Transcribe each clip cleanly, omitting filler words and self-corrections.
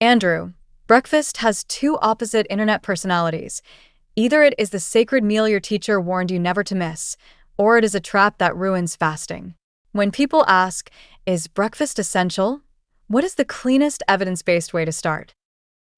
Andrew, breakfast has two opposite internet personalities. Either it is the sacred meal your teacher warned you never to miss, or it is a trap that ruins fasting. When people ask, is breakfast essential? What is the cleanest evidence-based way to start?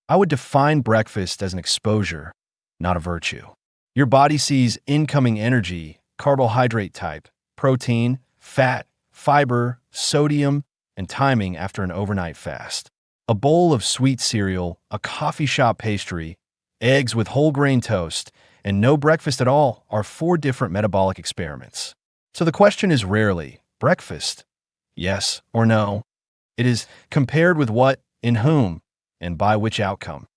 I would define breakfast as an exposure, not a virtue. Your body sees incoming energy, carbohydrate type, protein, fat, fiber, sodium, and timing after an overnight fast. A bowl of sweet cereal, a coffee shop pastry, eggs with whole grain toast, and no breakfast at all are four different metabolic experiments. So the question is rarely, breakfast? Yes or no? It is compared with what, in whom, and by which outcome.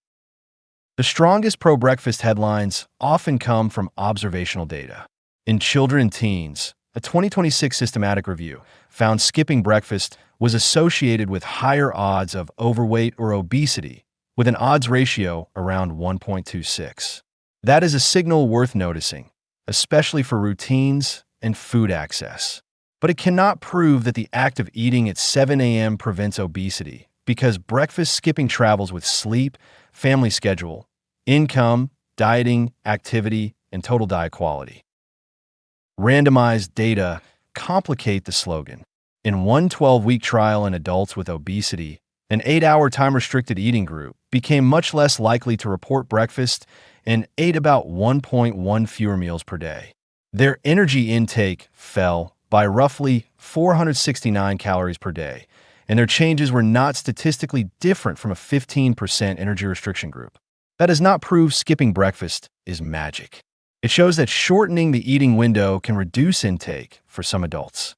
The strongest pro-breakfast headlines often come from observational data. In children and teens, a 2026 systematic review found skipping breakfast was associated with higher odds of overweight or obesity, with an odds ratio around 1.26. That is a signal worth noticing, especially for routines and food access. But it cannot prove that the act of eating at 7 a.m. prevents obesity, because breakfast skipping travels with sleep, family schedule, income, dieting, activity, and total diet quality. Randomized data complicate the slogan. In one 12-week trial in adults with obesity, an 8-hour time-restricted eating group became much less likely to report breakfast and ate about 1.1 fewer meals per day. Their energy intake fell by roughly 469 calories per day, and their changes were not statistically different from a 15% energy restriction group. That does not prove skipping breakfast is magic. It shows that shortening the eating window can reduce intake for some adults.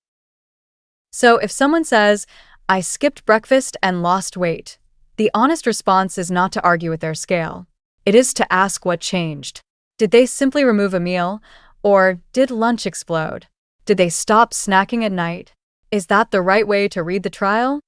So if someone says, I skipped breakfast and lost weight, the honest response is not to argue with their scale. It is to ask what changed. Did they simply remove a meal? Or did lunch explode? Did they stop snacking at night? Is that the right way to read the trial?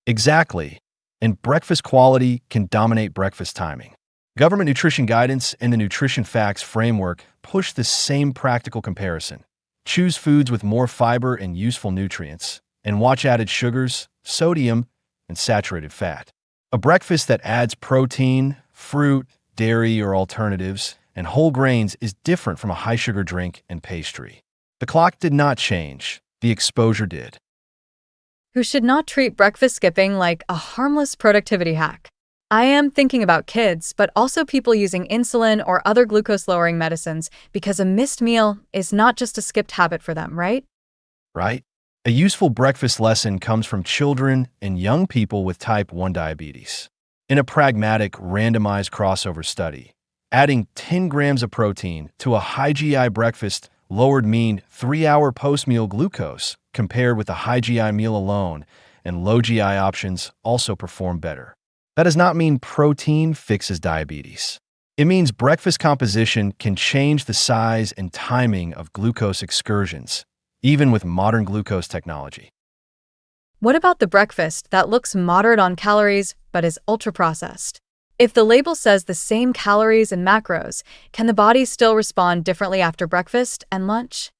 Exactly. And breakfast quality can dominate breakfast timing. Government nutrition guidance and the nutrition facts framework push the same practical comparison. Choose foods with more fiber and useful nutrients, and watch added sugars, sodium, and saturated fat. A breakfast that adds protein, fruit, dairy or alternatives, and whole grains is different from a high-sugar drink and pastry. The clock did not change. The exposure did. Who should not treat breakfast skipping like a harmless productivity hack. I am thinking about kids, but also people using insulin or other glucose-lowering medicines, because a missed meal is not just a skipped habit for them, right? Right? A useful breakfast lesson comes from children and young people with type 1 diabetes. In a pragmatic, randomized crossover study, adding 10 grams of protein to a high GI breakfast lowered mean 3-hour post-meal glucose compared with a high GI meal alone, and low GI options also perform better. That does not mean protein fixes diabetes. It means breakfast composition can change the size and timing of glucose excursions, even with modern glucose technology. What about the breakfast that looks moderate on calories but is ultra-processed? If the label says the same calories and macros, can the body still respond differently after breakfast and lunch?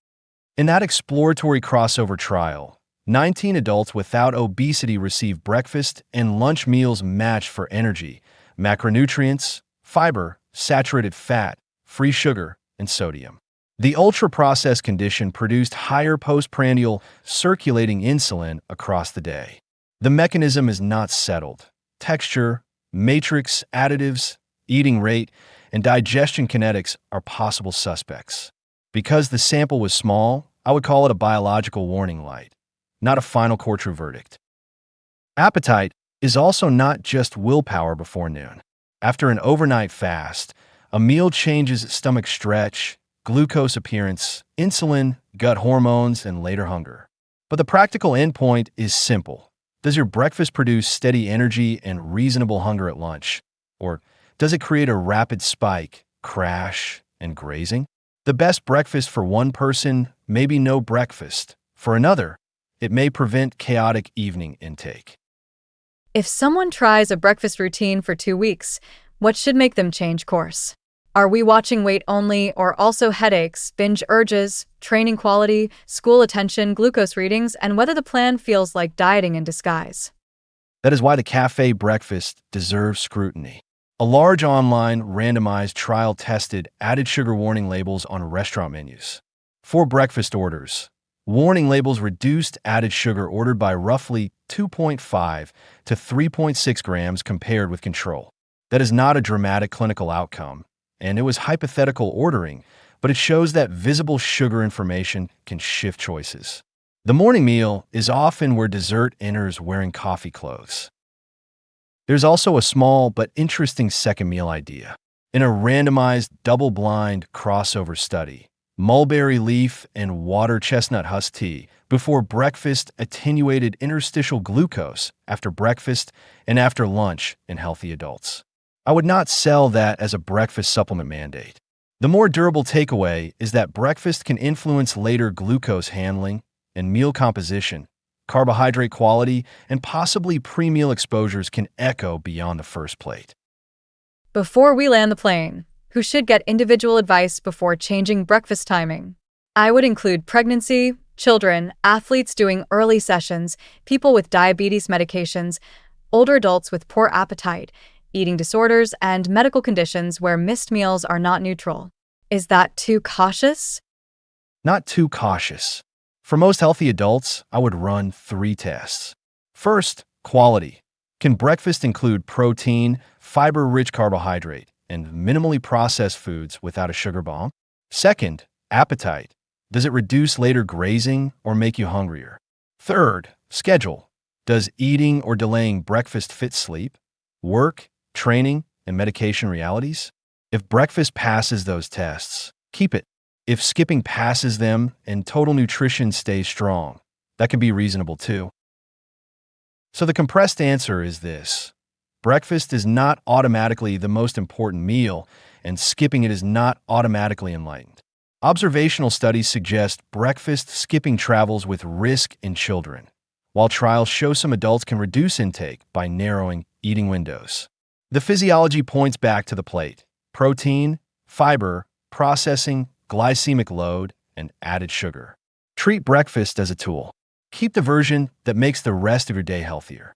In that exploratory crossover trial, 19 adults without obesity received breakfast and lunch meals matched for energy, macronutrients, fiber, saturated fat, free sugar, and sodium. The ultra-processed condition produced higher postprandial circulating insulin across the day. The mechanism is not settled. Texture, matrix, additives, eating rate, and digestion kinetics are possible suspects. Because the sample was small, I would call it a biological warning light, not a final core true verdict. Appetite is also not just willpower before noon. After an overnight fast, a meal changes stomach stretch, glucose appearance, insulin, gut hormones, and later hunger. But the practical endpoint is simple. Does your breakfast produce steady energy and reasonable hunger at lunch? Or does it create a rapid spike, crash, and grazing? The best breakfast for one person may be no breakfast. For another, it may prevent chaotic evening intake. If someone tries a breakfast routine for 2 weeks, what should make them change course? Are we watching weight only, or also headaches, binge urges, training quality, school attention, glucose readings, and whether the plan feels like dieting in disguise? That is why the cafe breakfast deserves scrutiny. A large online randomized trial tested added sugar warning labels on restaurant menus. For breakfast orders, warning labels reduced added sugar ordered by roughly 2.5 to 3.6 grams compared with control. That is not a dramatic clinical outcome, and it was hypothetical ordering, but it shows that visible sugar information can shift choices. The morning meal is often where dessert enters wearing coffee clothes. There's also a small but interesting second meal idea. In a randomized, double-blind crossover study, mulberry leaf and water chestnut husk tea before breakfast attenuated interstitial glucose after breakfast and after lunch in healthy adults. I would not sell that as a breakfast supplement mandate. The more durable takeaway is that breakfast can influence later glucose handling and meal composition. Carbohydrate quality and possibly pre-meal exposures can echo beyond the first plate. Before we land the plane, who should get individual advice before changing breakfast timing? I would include pregnancy, children, athletes doing early sessions, people with diabetes medications, older adults with poor appetite, eating disorders, and medical conditions where missed meals are not neutral. Is that too cautious? Not too cautious. For most healthy adults, I would run 3 tests. First, quality. Can breakfast include protein, fiber-rich carbohydrate, and minimally processed foods without a sugar bomb? Second, appetite. Does it reduce later grazing or make you hungrier? Third, schedule. Does eating or delaying breakfast fit sleep, work, training, and medication realities? If breakfast passes those tests, keep it. If skipping passes them and total nutrition stays strong, that can be reasonable too. So the compressed answer is this. Breakfast is not automatically the most important meal, and skipping it is not automatically enlightened. Observational studies suggest breakfast skipping travels with risk in children, while trials show some adults can reduce intake by narrowing eating windows. The physiology points back to the plate: protein, fiber, processing, glycemic load, and added sugar. Treat breakfast as a tool. Keep the version that makes the rest of your day healthier.